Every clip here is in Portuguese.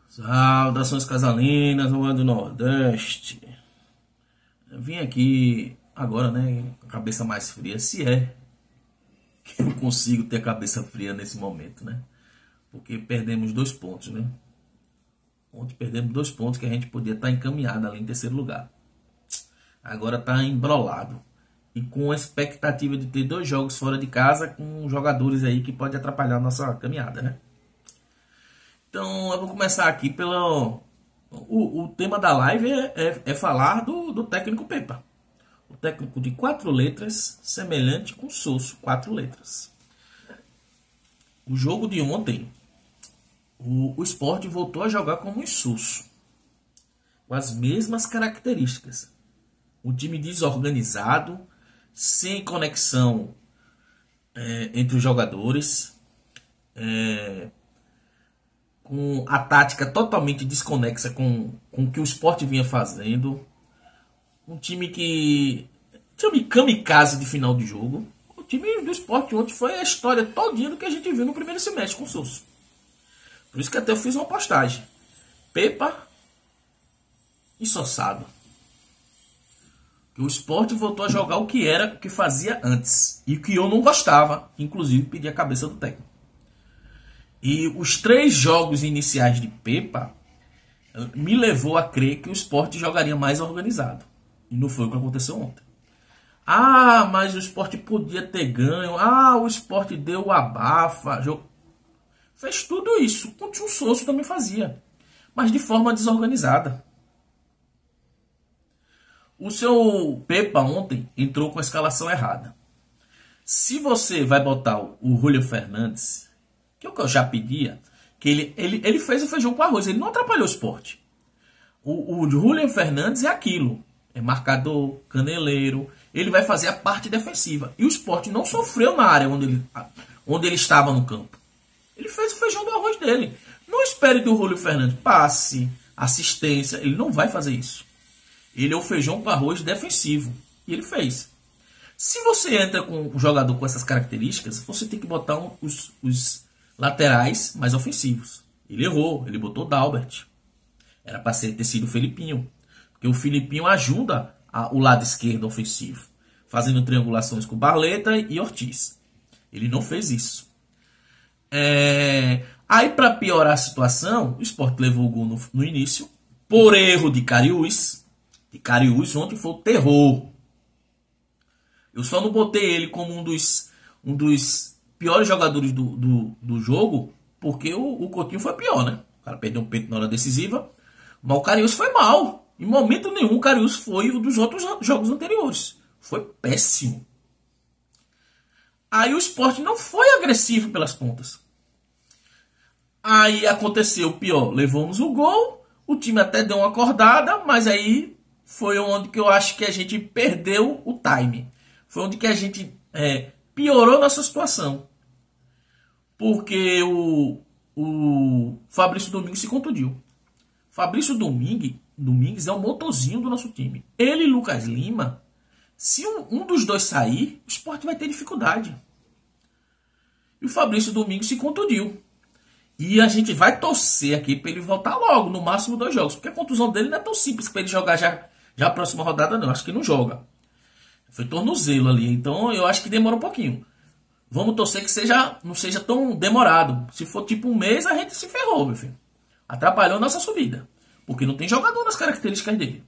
Saudações casalinas, Rua do Nordeste. Eu vim aqui agora, né, com a cabeça mais fria, se é que eu consigo ter a cabeça fria nesse momento, né? Porque perdemos 2 pontos, né? Ontem perdemos 2 pontos que a gente podia estar encaminhado ali em terceiro lugar. Agora está embrolado. E com a expectativa de ter 2 jogos fora de casa com jogadores aí que pode atrapalhar a nossa caminhada, né? Então eu vou começar aqui pelo... O tema da live é falar do técnico Pepa. O técnico de 4 letras, semelhante com Sosso, 4 letras. O jogo de ontem, o Sport voltou a jogar como um Sosso, com as mesmas características. Um time desorganizado, sem conexão entre os jogadores, com a tática totalmente desconexa com o que o Sport vinha fazendo. Um time kamikaze de final de jogo. O time do Sport ontem foi a história todinha do que a gente viu no primeiro semestre com o Sousa. Por isso que até eu fiz uma postagem. Pepa ensossado. O Sport voltou a jogar o que fazia antes. E o que eu não gostava. Inclusive pedi a cabeça do técnico. E os 3 jogos iniciais de Pepa me levou a crer que o Sport jogaria mais organizado. E não foi o que aconteceu ontem. Ah, mas o Sport podia ter ganho. Ah, o Sport deu abafa. Fez tudo isso. O Tio Souza também fazia. Mas de forma desorganizada. O seu Pepa ontem entrou com a escalação errada. Se você vai botar o Julio Fernandes, que é o que eu já pedia, que ele fez o feijão com arroz. Ele não atrapalhou o Sport. O Julio Fernandes é aquilo. É marcador, caneleiro. Ele vai fazer a parte defensiva. E o Sport não sofreu na área onde ele estava no campo. Ele fez o feijão do arroz dele. Não espere do Julio Fernandes passe, assistência. Ele não vai fazer isso. Ele é o feijão com arroz defensivo. E ele fez. Se você entra com um jogador com essas características, você tem que botar os laterais mais ofensivos. Ele errou. Ele botou o Dalbert. Era para ter sido o Felipinho. Porque o Felipinho ajuda o lado esquerdo ofensivo, fazendo triangulações com Barleta e Ortiz. Ele não fez isso. Aí, para piorar a situação, o Sport levou o gol no início, por erro de Cariús. E Cariús ontem foi o terror. Eu só não botei ele como um dos piores jogadores do jogo, porque o Coutinho foi pior, né? O cara perdeu um peito na hora decisiva, mas o Cariús foi mal. Em momento nenhum o Cariús foi o dos outros jogos anteriores. Foi péssimo. Aí o Sport não foi agressivo pelas pontas. Aí aconteceu o pior. Levamos o gol. O time até deu uma acordada. Mas aí foi onde que eu acho que a gente perdeu o time. Foi onde que a gente piorou nossa situação. Porque o Fabrício Domingues se contundiu. Fabrício Domingues é o motorzinho do nosso time. Ele e Lucas Lima, se um dos dois sair, o Sport vai ter dificuldade. E o Fabrício Domingues se contundiu. E a gente vai torcer aqui para ele voltar logo, no máximo 2 jogos. Porque a contusão dele não é tão simples para ele jogar já a próxima rodada, não. Acho que não joga. Foi tornozelo ali. Então eu acho que demora um pouquinho. Vamos torcer que não seja tão demorado. Se for tipo um mês, a gente se ferrou, meu filho. Atrapalhou nossa subida. Porque não tem jogador nas características dele.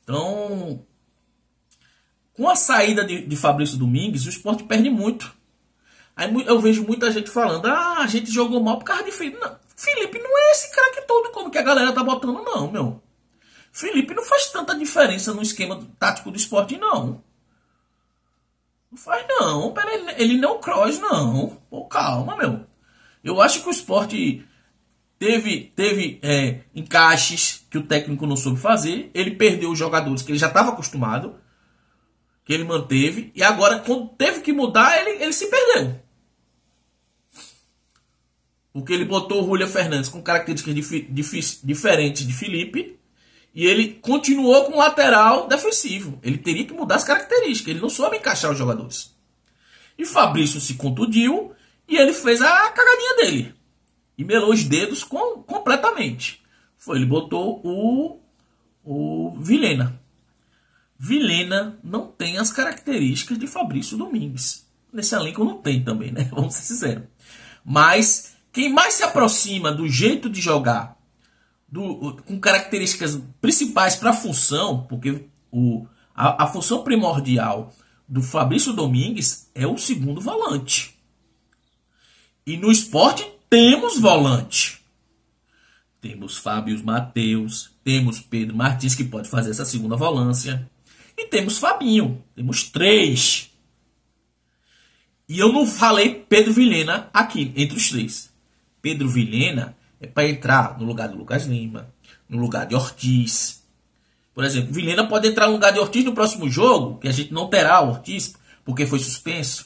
Então, com a saída de Fabrício Domingues, o Sport perde muito. Aí eu vejo muita gente falando, a gente jogou mal por causa de Felipe. Não, Felipe não é esse craque todo como que a galera tá botando, não, meu. Felipe não faz tanta diferença no esquema tático do Sport, não. Não faz, não. Pera, ele não é o Kroos, não. Pô, calma, meu. Eu acho que o Sport teve encaixes que o técnico não soube fazer. Ele perdeu os jogadores que ele já estava acostumado, que ele manteve. E agora, quando teve que mudar, ele se perdeu. Porque ele botou o Julio Fernandes com características diferentes de Felipe. E ele continuou com lateral defensivo. Ele teria que mudar as características. Ele não soube encaixar os jogadores. E Fabrício se contundiu. E ele fez a cagadinha dele. E melou os dedos completamente. Ele botou o Vilhena. Vilhena não tem as características de Fabrício Domingues. Nesse elenco não tem também, né? Vamos ser sinceros. Mas quem mais se aproxima do jeito de jogar, com características principais para a função, porque a função primordial do Fabrício Domingues é o segundo volante. E no Sport temos volante. Temos Fábio Matheus, temos Pedro Martins, que pode fazer essa segunda volância. E temos Fabinho. Temos 3. E eu não falei Pedro Vilhena aqui, entre os 3. Pedro Vilhena é para entrar no lugar do Lucas Lima, no lugar de Ortiz. Por exemplo, Vilhena pode entrar no lugar de Ortiz no próximo jogo, que a gente não terá o Ortiz, porque foi suspenso,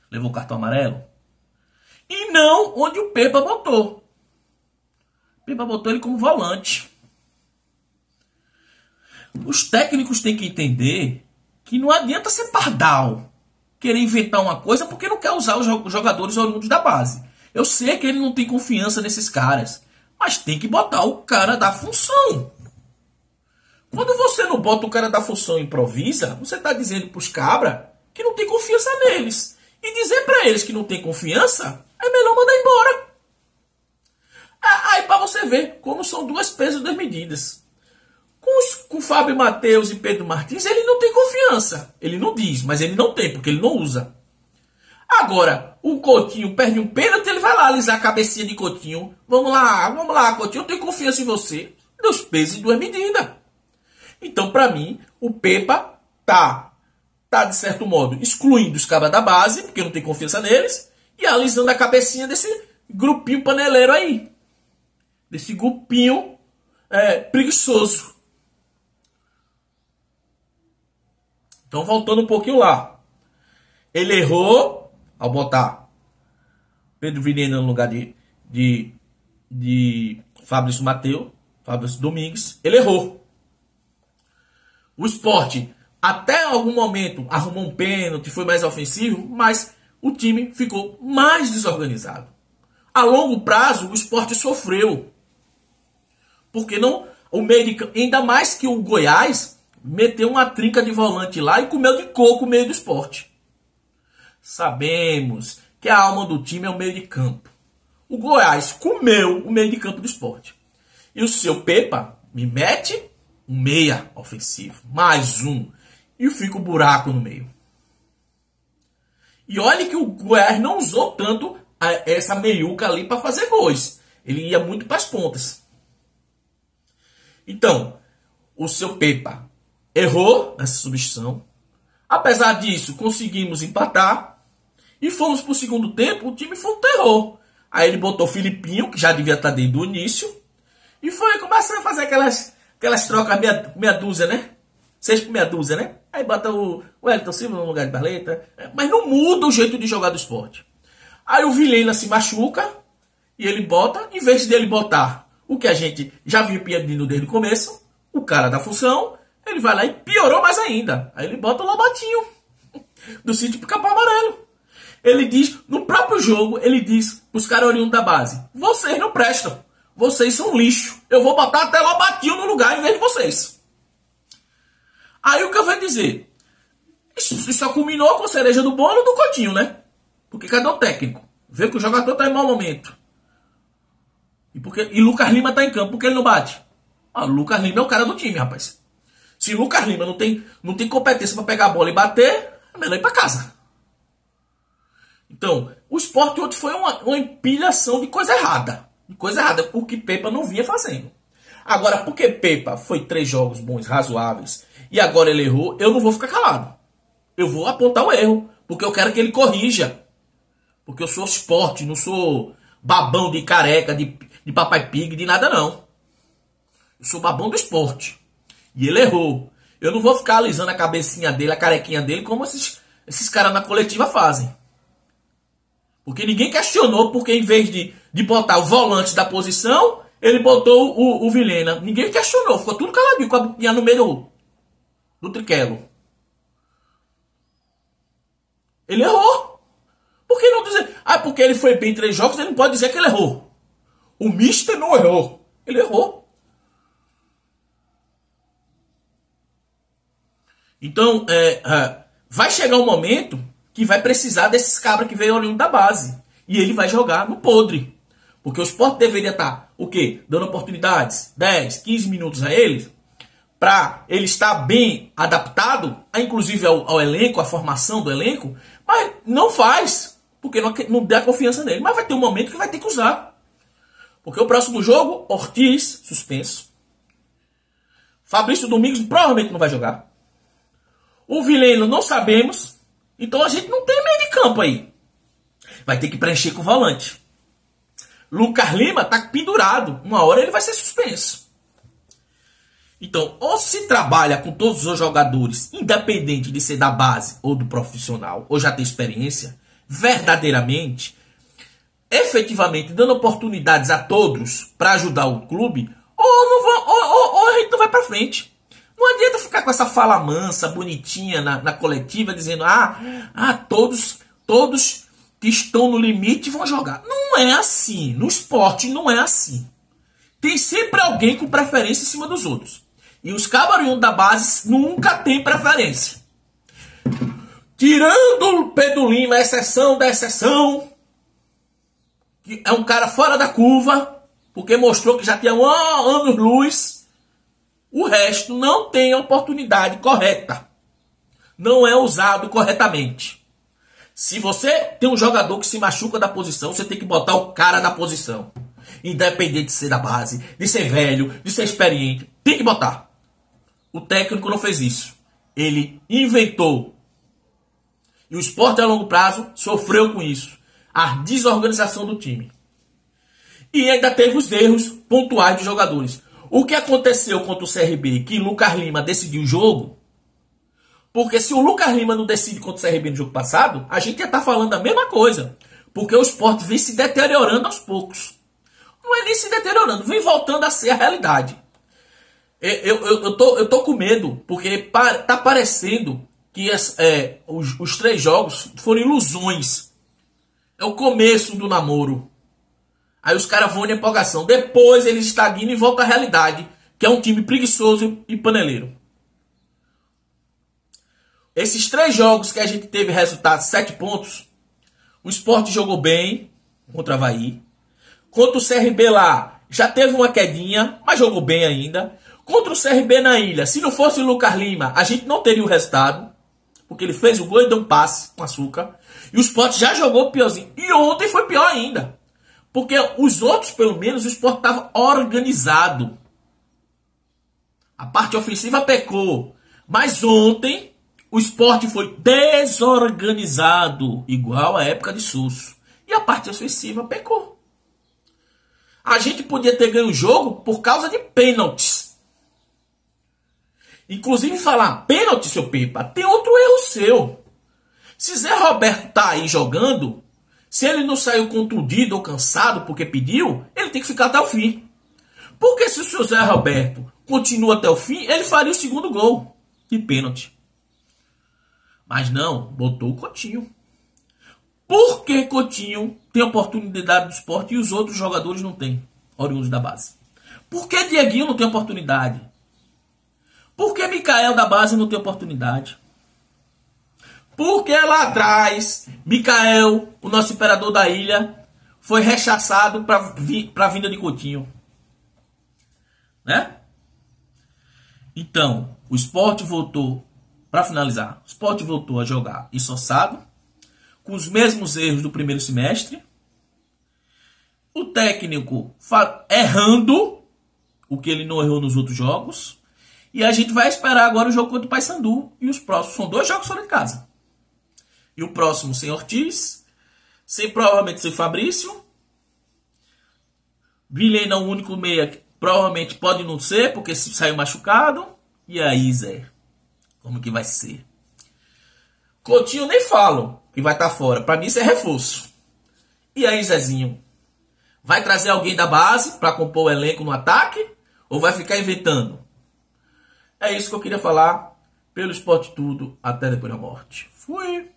levou cartão amarelo. E não onde o Pepa botou. O Pepa botou ele como volante. Os técnicos têm que entender que não adianta ser pardal, querer inventar uma coisa porque não quer usar os jogadores oriundos da base. Eu sei que ele não tem confiança nesses caras, mas tem que botar o cara da função. Quando você não bota o cara da função e improvisa, você está dizendo para os cabras que não tem confiança neles. E dizer para eles que não tem confiança, é melhor mandar embora. Aí para você ver como são duas pesos e duas medidas. Com Fábio Matheus e Pedro Martins, ele não tem confiança. Ele não diz, mas ele não tem, porque ele não usa. Agora, o Coutinho perde um pênalti, ele vai lá alisar a cabecinha de Coutinho. Vamos lá, Coutinho, eu tenho confiança em você. Dois pesos e duas medidas. Então, para mim, o Pepa tá de certo modo, excluindo os cabras da base, porque não tem confiança neles, e alisando a cabecinha desse grupinho paneleiro aí. Desse grupinho preguiçoso. Então, voltando um pouquinho lá. Ele errou ao botar Pedro Vilhena no lugar de Fabrício Matheus, Fabrício Domingues. Ele errou. O Sport, até algum momento, arrumou um pênalti, foi mais ofensivo, mas o time ficou mais desorganizado. A longo prazo, o Sport sofreu. Porque não, o meio de campo, ainda mais que o Goiás meteu uma trinca de volante lá e comeu de coco o meio do Sport. Sabemos que a alma do time é o meio de campo. O Goiás comeu o meio de campo do Sport. E o seu Pepa me mete um meia ofensivo, mais um, e fica o buraco no meio. E olha que o Goiás não usou tanto essa meiuca ali para fazer gols. Ele ia muito para as pontas. Então, o seu Pepa errou nessa substituição. Apesar disso, conseguimos empatar. E fomos para o segundo tempo, o time foi um terror. Aí ele botou o Filipinho, que já devia estar desde o início. E foi começando a fazer aquelas trocas meia dúzia, né? 6 por meia dúzia, né? Aí bota o Wellington Silva no lugar de Barleta. Mas não muda o jeito de jogar do Sport. Aí o Vilhena se machuca. E ele bota, em vez dele botar o que a gente já viu pedindo desde o começo, o cara da função, ele vai lá e piorou mais ainda. Aí ele bota o Lobatinho do sítio Pica-Pau Amarelo. Ele diz, no próprio jogo, ele diz para os caras oriundos da base: vocês não prestam, vocês são lixo. Eu vou botar até Lobatinho no lugar em vez de vocês. Aí o que eu vou dizer? Isso só culminou com a cereja do bolo do Coutinho, né? Porque cadê o técnico? Vê que o jogador está em mau momento. E Lucas Lima está em campo, porque ele não bate. Lucas Lima é o cara do time, rapaz. Se Lucas Lima não tem competência para pegar a bola e bater, é melhor ir para casa. Então, o Sport ontem foi uma empilhação de coisa errada. O que Pepa não vinha fazendo. Agora, porque Pepa foi 3 jogos bons, razoáveis, e agora ele errou, eu não vou ficar calado. Eu vou apontar o erro, porque eu quero que ele corrija. Porque eu sou Sport, não sou babão de careca, de Papai Pig, de nada não. Eu sou babão do Sport. E ele errou. Eu não vou ficar alisando a cabecinha dele, a carequinha dele, como esses caras na coletiva fazem. Porque ninguém questionou, porque em vez de botar o volante da posição, ele botou o Vilhena. Ninguém questionou, ficou tudo caladinho, com a boquinha no meio do triquelo. Ele errou. Por que não dizer? Porque ele foi bem em 3 jogos, ele não pode dizer que ele errou. O Mister não errou. Ele errou. Então, vai chegar um momento que vai precisar desses cabras que veio oriundo da base. E ele vai jogar no podre. Porque o Sport deveria estar, o quê? Dando oportunidades, 10, 15 minutos a eles, para ele estar bem adaptado, inclusive ao elenco, à formação do elenco, mas não faz, porque não dá confiança nele. Mas vai ter um momento que vai ter que usar. Porque o próximo jogo, Ortiz, suspenso. Fabrício Domingos provavelmente não vai jogar. O Vilhena não sabemos. Então a gente não tem meio de campo aí. Vai ter que preencher com o volante. Lucas Lima tá pendurado. Uma hora ele vai ser suspenso. Então, ou se trabalha com todos os jogadores, independente de ser da base ou do profissional, ou já ter experiência, verdadeiramente, efetivamente dando oportunidades a todos para ajudar o clube, ou a gente não vai para frente. Não adianta ficar com essa fala mansa, bonitinha na coletiva, dizendo todos que estão no limite vão jogar. Não é assim. No esporte não é assim. Tem sempre alguém com preferência em cima dos outros. E os cabariões da base nunca tem preferência. Tirando o Pedro Lima, a exceção da exceção, que é um cara fora da curva, porque mostrou que já tinha anos-luz, o resto não tem a oportunidade correta. Não é usado corretamente. Se você tem um jogador que se machuca da posição, você tem que botar o cara da posição. Independente de ser da base, de ser velho, de ser experiente. Tem que botar. O técnico não fez isso. Ele inventou. E o Sport a longo prazo sofreu com isso. A desorganização do time. E ainda teve os erros pontuais de jogadores. O que aconteceu contra o CRB? Que Lucas Lima decidiu o jogo. Porque se o Lucas Lima não decide contra o CRB no jogo passado, a gente ia estar falando a mesma coisa. Porque o Sport vem se deteriorando aos poucos. Não é nem se deteriorando, vem voltando a ser a realidade. Eu tô com medo, porque tá parecendo que os 3 jogos foram ilusões. É o começo do namoro. Aí os caras vão na empolgação. Depois eles estagnam e voltam à realidade, que é um time preguiçoso e paneleiro. Esses 3 jogos que a gente teve resultado 7 pontos, o Sport jogou bem contra o Avaí. Contra o CRB lá, já teve uma quedinha, mas jogou bem ainda. Contra o CRB na ilha, se não fosse o Lucas Lima, a gente não teria o resultado. Porque ele fez o gol e deu um passe com açúcar. E o Sport já jogou piorzinho. E ontem foi pior ainda. Porque os outros, pelo menos, o Sport estava organizado. A parte ofensiva pecou. Mas ontem, o Sport foi desorganizado. Igual à época de Susso. E a parte ofensiva pecou. A gente podia ter ganho o jogo por causa de pênaltis. Inclusive falar, pênalti, seu Pepa, tem outro erro seu. Se Zé Roberto tá aí jogando, se ele não saiu contundido ou cansado porque pediu, ele tem que ficar até o fim. Porque se o seu Zé Roberto continua até o fim, ele faria o segundo gol de pênalti. Mas não, botou o Coutinho. Por que Coutinho tem oportunidade do Sport e os outros jogadores não têm, oriundos da base? Por que Dieguinho não tem oportunidade? Por que Mikael da base não tem oportunidade? Por que lá atrás, Mikael, o nosso imperador da ilha, foi rechaçado para a vinda de Coutinho? Né? Então, o Sport voltou, para finalizar, o Sport voltou a jogar ensoçado, com os mesmos erros do primeiro semestre. O técnico errando o que ele não errou nos outros jogos. E a gente vai esperar agora o jogo contra o Paysandu. E os próximos são 2 jogos fora de casa. E o próximo sem Ortiz. Provavelmente sem Fabrício. Vilhena, o único meia que provavelmente pode não ser, porque se saiu machucado. E aí, Zé? Como que vai ser? Coutinho nem falo que vai estar fora. Para mim isso é reforço. E aí, Zezinho? Vai trazer alguém da base para compor o elenco no ataque? Ou vai ficar inventando? É isso que eu queria falar. Pelo Esporte Tudo. Até depois da morte. Fui!